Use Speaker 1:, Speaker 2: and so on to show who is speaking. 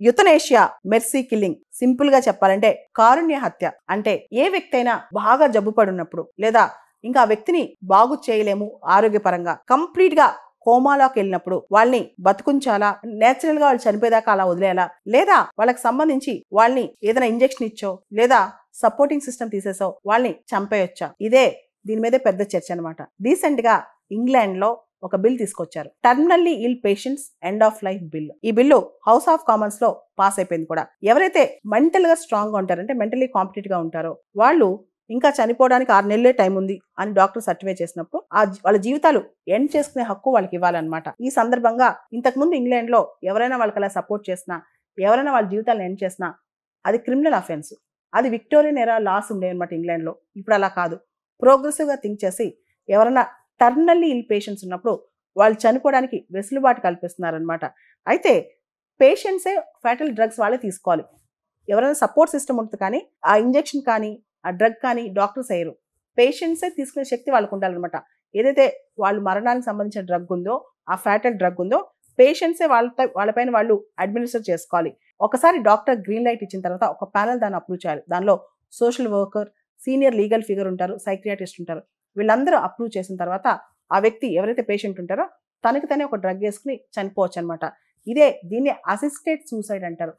Speaker 1: యుతనేషియా, mercy killing. Simple గా చెప్పాలంటే కారుణ్య హత్య. అంటే ఏ వ్యక్తి అయినా బాగా జబ్బు పడున్నప్పుడు లేదా ఇంకా ఆ వ్యక్తిని బాగు చేయలేము ఆరోగ్యపరంగా, కంప్లీట్ గా కోమాలోకి వెళ్ళినప్పుడు వాళ్ళని బతుకుంచాలా, నేచురల్ గా వాళ్ళు చనిపోయేదాకా అలా వదిలేయాలా, లేదా వాళ్ళకి సంబంధించి వాళ్ళని ఏదైనా ఇంజెక్షన్ ఇచ్చో లేదా సపోర్టింగ్ సిస్టమ్ తీసేసో వాళ్ళని చంపేయొచ్చా? ఇదే దీని మీదే పెద్ద చర్చ అనమాట. రీసెంట్ గా ఇంగ్లాండ్ లో ఒక బిల్ తీసుకొచ్చారు, terminally ill patients end of life bill. ఈ బిల్లు హౌస్ ఆఫ్ కామన్స్ లో పాస్ అయిపోయింది కూడా. ఎవరైతే మెంటల్ గా స్ట్రాంగ్ గా ఉంటారో, అంటే మెంటలీ కాంపిటెంట్ గా ఉంటారో వాళ్ళు ఇంకా చనిపోవడానికి 6 నెలలే టైం ఉంది అని డాక్టర్ సర్టిఫై చేసినప్పుడు వాళ్ళ జీవితాలు ఎండ్ చేసుకునే హక్కు వాళ్ళకి ఇవ్వాలన్నమాట. ఈ సందర్భంగా ఇంతకుముందు ఇంగ్లాండ్ లో ఎవరైనా వాళ్ళకి అలా సపోర్ట్ చేసినా, ఎవరైనా వాళ్ళ జీవితాలను ఎండ్ చేసినా అది క్రిమినల్ అఫెన్స్. అది విక్టోరియన్ ఎరా లాస్ ఉండే అనమాట ఇంగ్లాండ్ లో. ఇప్పుడు అలా కాదు, ప్రోగ్రెసివ్ గా థింక్ చేసి ఎవరైనా టర్మినల్లీ ఇల్ పేషెంట్స్ ఉన్నప్పుడు వాళ్ళు చనిపోవడానికి వెసులుబాటు కల్పిస్తున్నారనమాట. అయితే పేషెంట్సే ఫ్యాటల్ డ్రగ్స్ వాళ్ళే తీసుకోవాలి. ఎవరైనా సపోర్ట్ సిస్టమ్ ఉంటుంది కానీ ఆ ఇంజెక్షన్ కానీ ఆ డ్రగ్ కానీ డాక్టర్స్ వేయరు. పేషెంట్సే తీసుకునే శక్తి వాళ్ళకు ఉండాలన్నమాట. ఏదైతే వాళ్ళు మరణానికి సంబంధించిన డ్రగ్ ఉందో, ఆ ఫ్యాటల్ డ్రగ్ ఉందో, పేషెంట్సే వాళ్ళపైన వాళ్ళు అడ్మినిస్టర్ చేసుకోవాలి. ఒకసారి డాక్టర్ గ్రీన్ లైట్ ఇచ్చిన తర్వాత ఒక ప్యానల్ దాన్ని అప్రూవ్ చేయాలి. దానిలో social worker, senior legal figure ఉంటారు, సైక్రియాటిస్ట్ ఉంటారు. వీళ్ళందరూ అప్రూవ్ చేసిన తర్వాత ఆ వ్యక్తి ఎవరైతే పేషెంట్ ఉంటారో తనకి తనే ఒక డ్రగ్ వేసుకుని చనిపోవచ్చు అనమాట. దీన్ని అసిస్టెడ్ సూసైడ్ అంటారు.